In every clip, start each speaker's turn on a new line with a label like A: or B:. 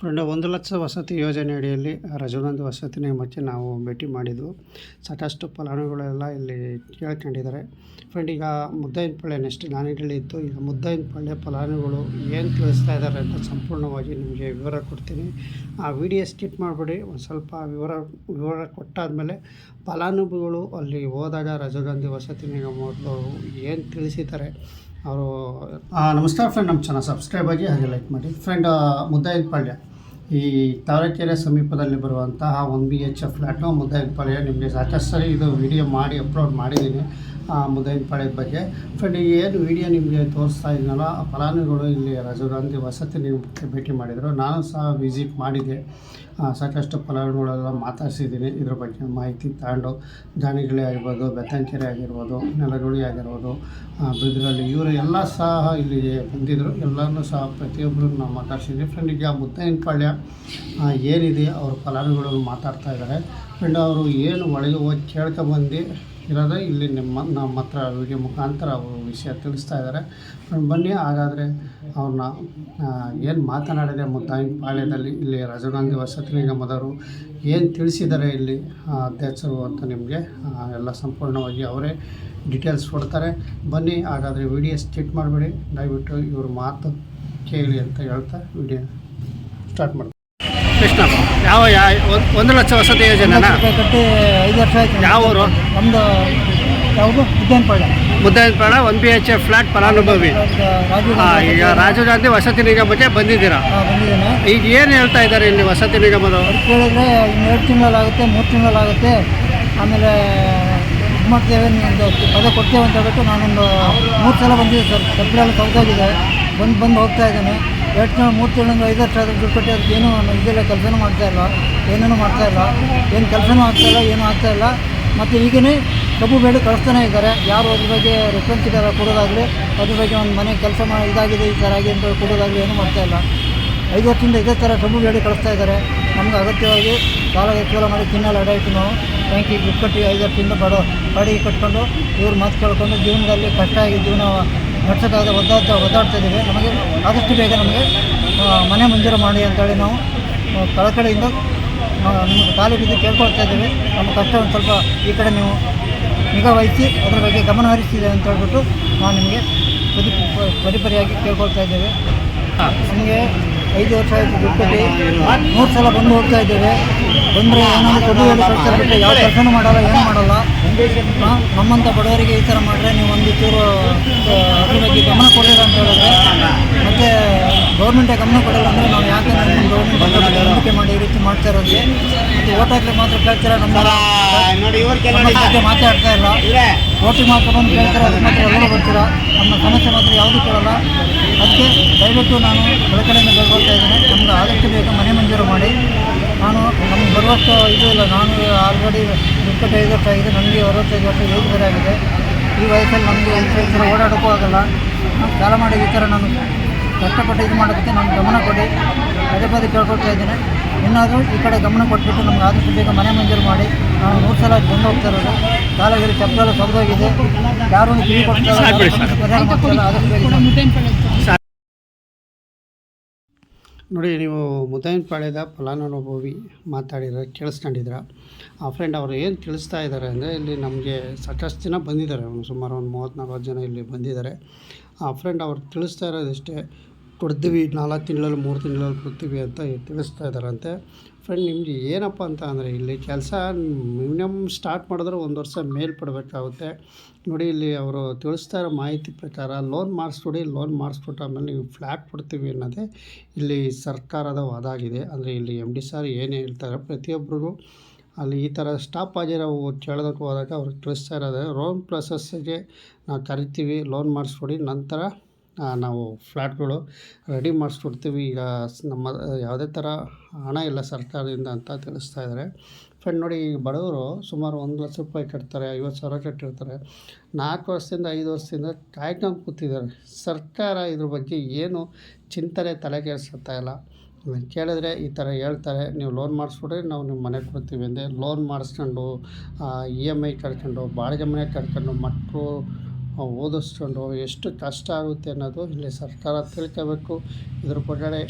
A: Friend 1,00,000 ವಸತಿ ಯೋಜನೆ ಅಡಿಯಲ್ಲಿ ರಾಜೀವ್ ವಸತಿ ನಿಗಮಕ್ಕೆ ನಾವು ಭೇಟಿ ಮಾಡಿದ್ವು. ಸಾಕಷ್ಟು ಫಲಾನುಭವಿಗಳೆಲ್ಲ ಇಲ್ಲಿ ಕೇಳ್ಕೊಂಡಿದ್ದಾರೆ. ಫ್ರೆಂಡ್, ಈಗ ಮುದ್ದಾಯಿನಪಾಳ್ಯ ನೆಕ್ಸ್ಟ್ ನಾನಿಡಲಿದ್ದು. ಈಗ ಮುದ್ದಾಯಿನಪಾಳ್ಯ ಫಲಾನುಭವಿಗಳು ಏನು ತಿಳಿಸ್ತಾ ಇದ್ದಾರೆ ಅಂತ ಸಂಪೂರ್ಣವಾಗಿ ನಿಮಗೆ ವಿವರ ಕೊಡ್ತೀನಿ. ಆ ವಿಡಿಯೋ ಸ್ಕಿಪ್ ಮಾಡಿಬಿಡಿ. ಒಂದು ಸ್ವಲ್ಪ ವಿವರ ಕೊಟ್ಟಾದಮೇಲೆ ಫಲಾನುಭವಿಗಳು ಅಲ್ಲಿ ಹೋದಾಗ ರಾಜೀವ್ ವಸತಿ ನಿಗಮದವರು ಏನು ತಿಳಿಸಿದ್ದಾರೆ ಅವರು. ನಮಸ್ಕಾರ ಫ್ರೆಂಡ್, ನಮ್ಮ ಚಾನಲ್ ಸಬ್ಸ್ಕ್ರೈಬ್ ಆಗಿ ಹಾಗೆ ಲೈಕ್ ಮಾಡಿ. ಫ್ರೆಂಡ್, ಮುದ್ದಾಯಿನಪಾಳ್ಯ ಈ ತಾವರೆಕೆರೆ ಸಮೀಪದಲ್ಲಿ ಬರುವಂತಹ 1 BHK ಫ್ಲ್ಯಾಟು ಮುದ್ದಾಯಿನಪಾಳ್ಯ. ನಿಮಗೆ ಸಾಕಷ್ಟು ಸರಿ ಇದು ವಿಡಿಯೋ ಮಾಡಿ ಅಪ್ಲೋಡ್ ಮಾಡಿದ್ದೀನಿ ಮುದ್ದಾಯಿನಪಾಳ್ಯದ ಬಗ್ಗೆ. ಫ್ರೆಂಡ್, ಏನು ವಿಡಿಯೋ ನಿಮಗೆ ತೋರಿಸ್ತಾ ಇದ್ದೀನಲ್ಲ, ಆ ಫಲಾನುಭವಿಗಳು ಇಲ್ಲಿ ರಾಜೀವ್ ವಸತಿ ನಿಗಮಕ್ಕೆ ಭೇಟಿ ಮಾಡಿದರು. ನಾನು ಸಹ ವಿಸಿಟ್ ಮಾಡಿದ್ದೆ. ಸಾಕಷ್ಟು ಫಲಾನುಭವಿಗಳೆಲ್ಲ ಮಾತಾಡಿಸಿದ್ದೀನಿ. ಇದ್ರ ಬಗ್ಗೆ ಮಾಹಿತಿ ತಗೊಂಡು ಜಾನಿಗಳಿ ಆಗಿರ್ಬೋದು, ಬೆತ್ತಂಕೆರೆ ಆಗಿರ್ಬೋದು, ನೆಲಗುಳಿ ಆಗಿರ್ಬೋದು, ಬಿದ್ರಲ್ಲಿ ಇವರು ಎಲ್ಲ ಸಹ ಇಲ್ಲಿಗೆ ಬಂದಿದ್ದರು. ಎಲ್ಲರೂ ಸಹ ಪ್ರತಿಯೊಬ್ಬರು ನಾವು ಮಾತಾಡ್ಸಿದ್ವಿ. ಫ್ರೆಂಡ್, ಈಗ ಮುದ್ದಾಯಿನಪಾಳ್ಯ ಏನಿದೆ ಅವರು ಫಲಾನುಭವಿಗಳು ಮಾತಾಡ್ತಾ ಇದ್ದಾರೆ. ಫ್ರೆಂಡ್, ಅವರು ಏನು ಒಳಗೆ ಹೋಗಿ ಕೇಳ್ಕೊಂಬಂದು ಇರೋದೇ ಇಲ್ಲಿ ನಮ್ಮ ಹತ್ರ ವಿಡಿಯೋ ಮುಖಾಂತರ ಅವರು ವಿಷಯ ತಿಳಿಸ್ತಾ ಇದ್ದಾರೆ. ಬನ್ನಿ, ಹಾಗಾದರೆ ಅವ್ರನ್ನ ಏನು ಮಾತನಾಡಿದೆ ಮುದ್ದಾಯಿನಪಾಳ್ಯದಲ್ಲಿ ಇಲ್ಲಿ ರಾಜೀವ್ ವಸತಿ ನಿಗಮದವರು ಏನು ತಿಳಿಸಿದ್ದಾರೆ ಇಲ್ಲಿ ಅಧ್ಯಕ್ಷರು ಅಂತ ನಿಮಗೆ ಎಲ್ಲ ಸಂಪೂರ್ಣವಾಗಿ ಅವರೇ ಡೀಟೇಲ್ಸ್ ಕೊಡ್ತಾರೆ. ಬನ್ನಿ, ಹಾಗಾದರೆ ವಿಡಿಯೋ ಸ್ಕಿಪ್ ಮಾಡಬೇಡಿ, ದಯವಿಟ್ಟು ಇವ್ರ ಮಾತು ಕೇಳಿ ಅಂತ ಹೇಳ್ತಾ ವಿಡಿಯೋ ಸ್ಟಾರ್ಟ್ ಮಾಡಿ. ಕೃಷ್ಣ, ಯಾವ 1,00,000 ವಸತಿ ಯೋಜನೆನಾ?
B: ಕಟ್ಟಿ 5 ವರ್ಷ ಆಯ್ತು.
A: ಯಾವ ಊರು?
B: ನಮ್ಮದು ಯಾವುದು?
A: ಮುದ್ದಾಯಿನಪಾಳ್ಯ 1 BHK ಫ್ಲ್ಯಾಟ್ ಫಲಾನುಭವಿ. ಈಗ ರಾಜೀವ್ ಗಾಂಧಿ ವಸತಿ ನಿಗಮಕ್ಕೆ ಬಂದಿದ್ದೀರಾ?
B: ಬಂದಿದ್ದೇನೆ.
A: ಈಗ ಏನು ಹೇಳ್ತಾ ಇದ್ದಾರೆ ಇಲ್ಲಿ ವಸತಿ ನಿಗಮದವರು?
B: ಕೇಳಿದ್ರೆ ಇನ್ನು 2 ತಿಂಗಳಾಗುತ್ತೆ, 3 ತಿಂಗಳಾಗುತ್ತೆ, ಆಮೇಲೆ ಇದು ಮಾಡ್ತೇವೆ, ನಿಮ್ಮದು ಪದ ಕೊಡ್ತೇವೆ ಅಂತ ಹೇಳ್ಬಿಟ್ಟು ನಾನೊಂದು 3 ಸಲ ಬಂದಿದ್ದೆ ಸರ್. ಕಬ್ಬಳೆಲ್ಲ ಕಲ್ತಾಗಿದೆ, ಬಂದು ಹೋಗ್ತಾ ಇದ್ದೇನೆ. 2 ತಿಂಗಳು 3 ತಿಂಗಳಿಂದ 5 ವರ್ಷ ಆದರೂ ದುಡ್ಡು ಕಟ್ಟಿ ಅದಕ್ಕೆ ಏನೂ ಇದೆಲ್ಲ ಕೆಲಸನೂ ಮಾಡ್ತಾಯಿಲ್ಲ, ಏನೇನೂ ಮಾಡ್ತಾಯಿಲ್ಲ, ಏನು ಕೆಲಸನೂ ಆಗ್ತಾಯಿಲ್ಲ, ಏನೂ ಆಗ್ತಾಯಿಲ್ಲ. ಮತ್ತು ಈಗೇ ಕಬ್ಬು ಬೇಡಿ ಕಳಿಸ್ತಾನೆ ಇದ್ದಾರೆ. ಯಾರು ಅದ್ರ ಬಗ್ಗೆ ರೆಫರೆನ್ಸ್ ಇದ್ದಾರೆ ಕೊಡೋದಾಗಲಿ, ಅದ್ರ ಬಗ್ಗೆ ಒಂದು ಮನೆ ಕೆಲಸ ಇದಾಗಿದೆ, ಈ ಥರ ಆಗಿ ಅಂತ ಕೊಡೋದಾಗಲಿ ಏನೂ ಮಾಡ್ತಾಯಿಲ್ಲ. 5 ವರ್ಷದಿಂದ ಇದೇ ಥರ ಕಬ್ಬು ಬೇಡಿ ಕಳಿಸ್ತಾ ಇದ್ದಾರೆ. ನಮ್ಗೆ ಅಗತ್ಯವಾಗಿ ಸಾಲ ಮಾಡಿ ತಿನ್ನಲ್ಲ ಅಡಾಯಿತು. ನಾವು ಬ್ಯಾಂಕಿಗೆ ದುಡ್ಡು ಕಟ್ಟಿ 5 ವರ್ಷದಿಂದ ಬಾಡಿಗೆ ಕಟ್ಕೊಂಡು ಇವ್ರು ಮಾತು ಕೇಳ್ಕೊಂಡು ಜೀವನದಲ್ಲಿ ಕಷ್ಟ ಆಗಿ ಜೀವನ ನಡೆಸೋಕ್ಕಾಗದೆ ಒದ್ದಾಡ್ತಾ ಇದ್ದೀವಿ. ನಮಗೆ ಆದಷ್ಟು ಬೇಗ ನಮಗೆ ಮನೆ ಮಂಜೂರು ಮಾಡಿ ಅಂತೇಳಿ ನಾವು ಕಳಕಳಿಯಿಂದ ನಿಮಗೆ ಕಾಲು ಬಿದ್ದು ಕೇಳ್ಕೊಳ್ತಾ ಇದ್ದೀವಿ. ನಮ್ಮ ಕಷ್ಟ ಒಂದು ಸ್ವಲ್ಪ ಈ ಕಡೆ ನೀವು ನಿಗಾ ವಹಿಸಿ ಅದರ ಬಗ್ಗೆ ಗಮನ ಹರಿಸ್ತಿದೆ ಅಂತ ಹೇಳ್ಬಿಟ್ಟು ನಾವು ನಿಮಗೆ ಪರಿಪರಿಯಾಗಿ ಕೇಳ್ಕೊಳ್ತಾ ಇದ್ದೇವೆ. ನಮಗೆ 5 ವರ್ಷ ಆಯಿತು ದುಡ್ಡು ಕಟ್ಟಿ 3 ಸಲ ಬಂದು ಹೋಗ್ತಾ ಇದ್ದೇವೆ. ಬಂದರೆ ಏನಾದರೂ ಕೊಡು ಹೇಳಿ ಕಳಿಸ್ತಾರೆ ಬಿಟ್ಟರೆ ಯಾವ ಕೆಲಸನೂ ಮಾಡಲ್ಲ, ಏನೂ ಮಾಡಲ್ಲ. ನಮ್ಮಂಥ ಬಡವರಿಗೆ ಈ ಥರ ಮಾಡಿದ್ರೆ ನೀವು ಒಂದು ಚೂರು ಅದ್ರ ಬಗ್ಗೆ ಗಮನ ಕೊಡಲಿಲ್ಲ ಅಂತ ಹೇಳಿದ್ರೆ, ಮತ್ತು ಗೌರ್ಮೆಂಟೇ ಗಮನ ಕೊಡಲ್ಲ ಅಂದರೆ ನಾವು ಯಾಕೆ ಗೌರ್ಮೆಂಟ್ ನಂಬಿಕೆ ಮಾಡಿ ಈ ರೀತಿ ಮಾಡ್ತಾ ಇರೋದು. ಮತ್ತು ಓಟ್ ಹಾಕಲಿಕ್ಕೆ ಮಾತ್ರ ಕೇಳ್ತಾರೆ, ನಮ್ಮ ಬಗ್ಗೆ ಮಾತಾಡ್ತಾ ಇಲ್ಲ. ಓಟಿಗೆ ಮಾತ್ರ ಬಂದು ಕೇಳ್ತಾರೆ, ಅದಕ್ಕೆ ಮಾತ್ರ ಎಲ್ಲರೂ ಬರ್ತೀರಾ, ನಮ್ಮ ಸಮಸ್ಯೆ ಮಾತ್ರ ಯಾವುದೂ ಕೇಳಲ್ಲ. ಅದಕ್ಕೆ ದಯವಿಟ್ಟು ನಾನು ಬೆಳಕಡೆಯಿಂದ ಬೆಳ್ಕೊಳ್ತಾ ಇದ್ದೇನೆ. ನಮ್ಗೆ ಆದಷ್ಟು ಬೇಗ ಮನೆ ಮಂಜೂರು ಮಾಡಿ. ನಾನು ನಮ್ಗೆ ಬರುವಷ್ಟು ಇದು ಇಲ್ಲ. ನಾನು ಆಲ್ರೆಡಿ 25 ವರ್ಷ ಆಗಿದೆ, ನನಗೆ 65 ವರ್ಷ ಏಜ್ ಬೇರೆ ಆಗಿದೆ. ಈ ವಯಸ್ಸಲ್ಲಿ ನಮಗೆ ಈ ಥರ ಓಡಾಡೋಕ್ಕೂ ಆಗಲ್ಲ. ನಾನು ಸಾಲ ಮಾಡಿ ಈ ಥರ ನಾನು ಕಷ್ಟಪಟ್ಟು ಇದು ಮಾಡೋದಕ್ಕೆ ನಾನು ಗಮನ ಕೊಡಿ, ಪದೇ ಕೇಳ್ಕೊಳ್ತಾ ಇದ್ದೇನೆ. ಇನ್ನಾದರೂ ಈ ಕಡೆ ಗಮನ ಕೊಟ್ಬಿಟ್ಟು ನಮ್ಗೆ ಆದಷ್ಟು ಬೇಗ ಮನೆ ಮಂಜೂರು ಮಾಡಿ. ನಾನು 3 ಸಲ ಬಂದು ಹೋಗ್ತಾ ಇರೋದು. ಕಾಲಾಗಿರಿ ಚಪ್ಪಲೆಲ್ಲ ಸೌದೋಗಿದೆ, ಯಾರೂ ಕಿವಿ ಕೊಡ್ತಾರೆ, ಆದಷ್ಟು ಬೇಗ
A: ನೋಡಿ. ನೀವು ಮುದ್ದಾಯಿನಪಾಳ್ಯದ ಫಲಾನುಭವಿ ಮಾತಾಡಿದ್ರೆ ಕೇಳಿಸ್ಕೊಂಡಿದ್ರ. ಆ ಫ್ರೆಂಡ್, ಅವರು ಏನು ತಿಳಿಸ್ತಾ ಇದ್ದಾರೆ ಅಂದರೆ, ಇಲ್ಲಿ ನಮಗೆ ಸಾಕಷ್ಟು ಜನ ಬಂದಿದ್ದಾರೆ, ಸುಮಾರು ಒಂದು 30-40 ಜನ ಇಲ್ಲಿ ಬಂದಿದ್ದಾರೆ. ಆ ಫ್ರೆಂಡ್, ಅವ್ರು ತಿಳಿಸ್ತಾ ಇರೋದಿಷ್ಟೇ, ಕೊಡ್ತೀವಿ 4 ತಿಂಗಳಲ್ಲಿ 3 ತಿಂಗಳಲ್ಲಿ ಕೊಡ್ತೀವಿ ಅಂತ ತಿಳಿಸ್ತಾ ಇದ್ದಾರಂತೆ. ಫ್ರೆಂಡ್, ನಿಮಗೆ ಏನಪ್ಪ ಅಂತ ಅಂದರೆ, ಇಲ್ಲಿ ಕೆಲಸ ಮಿನಿಮಮ್ ಸ್ಟಾರ್ಟ್ ಮಾಡಿದ್ರೆ 1 ವರ್ಷ ಮೇಲ್ಪಡಬೇಕಾಗುತ್ತೆ. ನೋಡಿ, ಇಲ್ಲಿ ಅವರು ತಿಳಿಸ್ತಾ ಇರೋ ಮಾಹಿತಿ ಪ್ರಕಾರ ಲೋನ್ ಮಾಡಿಸ್ಕೊಡಿ, ಲೋನ್ ಮಾಡಿಸ್ಬಿಟ್ಟು ಆಮೇಲೆ ನೀವು ಫ್ಲ್ಯಾಟ್ ಕೊಡ್ತೀವಿ ಅನ್ನೋದೇ ಇಲ್ಲಿ ಸರ್ಕಾರದ ವಾದ ಆಗಿದೆ. ಅಂದರೆ ಇಲ್ಲಿ MD ಸರ್ ಏನು ಹೇಳ್ತಾರೆ, ಪ್ರತಿಯೊಬ್ಬರಿಗೂ ಅಲ್ಲಿ ಈ ಥರ ಸ್ಟಾಪ್ ಆಗಿರೋ ಕೇಳೋದಕ್ಕೆ ಹೋದಾಗ ಅವ್ರಿಗೆ ತಿಳಿಸ್ತಾ ಇರೋದು, ಲೋನ್ ಪ್ರೊಸೆಸ್ಸಿಗೆ ನಾವು ಕರಿತೀವಿ, ಲೋನ್ ಮಾಡಿಸ್ಕೊಡಿ, ನಂತರ ನಾವು ಫ್ಲ್ಯಾಟ್ಗಳು ರೆಡಿ ಮಾಡಿಸ್ಕೊಡ್ತೀವಿ. ಈಗ ನಮ್ಮ ಯಾವುದೇ ಥರ ಹಣ ಇಲ್ಲ ಸರ್ಕಾರದಿಂದ ಅಂತ ತಿಳಿಸ್ತಾ ಇದ್ದಾರೆ. ಫ್ರೆಂಡ್, ನೋಡಿ, ಈಗ ಬಡವರು ಸುಮಾರು 1,00,000 ರೂಪಾಯಿ ಕಟ್ತಾರೆ, 50,000 ಕಟ್ಟಿರ್ತಾರೆ. 4 ವರ್ಷದಿಂದ 5 ವರ್ಷದಿಂದ ಕಾಯ್ಕೊಂಡು ಕೂತಿದ್ದಾರೆ. ಸರ್ಕಾರ ಇದ್ರ ಬಗ್ಗೆ ಏನು ಚಿಂತನೆ ತಲೆಗೆಡಿಸ್ತಾ ಇಲ್ಲ. ಕೇಳಿದ್ರೆ ಈ ಥರ ಹೇಳ್ತಾರೆ, ನೀವು ಲೋನ್ ಮಾಡಿಸ್ಬಿಟ್ರೆ ನಾವು ನಿಮ್ಮ ಮನೆ ಕೊಡ್ತೀವಿ ಅಂದೆ. ಲೋನ್ ಮಾಡಿಸ್ಕೊಂಡು EMI ಕಟ್ಕೊಂಡು ಬಾಡಿಗೆ ಮನೆ ಕಟ್ಕೊಂಡು ಮಕ್ಕಳು ಓದಿಸ್ಕೊಂಡು ಎಷ್ಟು ಕಷ್ಟ ಆಗುತ್ತೆ ಅನ್ನೋದು ಇಲ್ಲಿ ಸರ್ಕಾರ ತಿಳ್ಕೋಬೇಕು. ಇದ್ರ ಬಗ್ಗೆ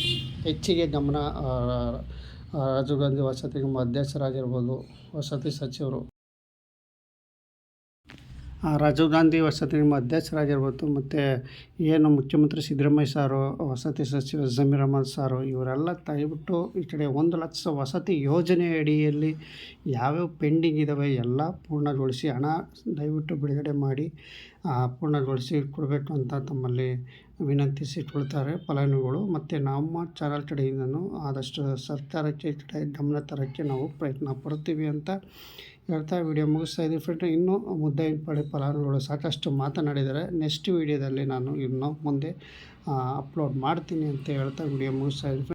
A: ಹೆಚ್ಚಿಗೆ ಗಮನ ರಾಜೀವ್ ಗಾಂಧಿ ವಸತಿ ನಿಗಮ ಅಧ್ಯಕ್ಷರಾಗಿರ್ಬೋದು, ವಸತಿ ಸಚಿವರು ರಾಜೀವ್ ಗಾಂಧಿ ವಸತಿ ನಿಗಮ ಅಧ್ಯಕ್ಷರಾಗಿರ್ಬೋದು, ಮತ್ತು ಏನು ಮುಖ್ಯಮಂತ್ರಿ ಸಿದ್ದರಾಮಯ್ಯ ಸಾರು, ವಸತಿ ಸಚಿವ ಜಮೀರ್ ಅಹಮದ್ ಸಾರು, ಇವರೆಲ್ಲ ದಯವಿಟ್ಟು ಈ ಕಡೆ 1 ಲಕ್ಷ ವಸತಿ ಯೋಜನೆ ಅಡಿಯಲ್ಲಿ ಯಾವ್ಯಾವ ಪೆಂಡಿಂಗ್ ಇದ್ದಾವೆ ಎಲ್ಲ ಪೂರ್ಣಗೊಳಿಸಿ ಹಣ ದಯವಿಟ್ಟು ಬಿಡುಗಡೆ ಮಾಡಿ ಪೂರ್ಣಗೊಳಿಸಿ ಕೊಡಬೇಕು ಅಂತ ತಮ್ಮಲ್ಲಿ ವಿನಂತಿಸಿಕೊಳ್ತಾರೆ ಫಲಾನುಭವಿಗಳು. ಮತ್ತು ನಮ್ಮ ಚಾನಲ್ ಕಡೆಯಿಂದನೂ ಆದಷ್ಟು ಸರ್ಕಾರಕ್ಕೆ ಈ ಕಡೆ ಗಮನ ತರೋಕ್ಕೆ ನಾವು ಪ್ರಯತ್ನ ಪಡ್ತೀವಿ ಅಂತ ಹೇಳ್ತಾ ವಿಡಿಯೋ ಮುಗಿಸ್ತಾ ಇದ್ದೀವಿ ಫ್ರೆಂಡ್. ಇನ್ನೂ ಮುದ್ದೈನಪಾಳ್ಯ ಫಲಾನುಭವಿಗಳು ಸಾಕಷ್ಟು ಮಾತನಾಡಿದ್ದಾರೆ. ನೆಕ್ಸ್ಟ್ ವಿಡಿಯೋದಲ್ಲಿ ನಾನು ಇನ್ನೂ ಮುಂದೆ ಅಪ್ಲೋಡ್ ಮಾಡ್ತೀನಿ ಅಂತ ಹೇಳ್ತಾ ವಿಡಿಯೋ ಮುಗಿಸ್ತಾ ಇದ್ದೀನಿ.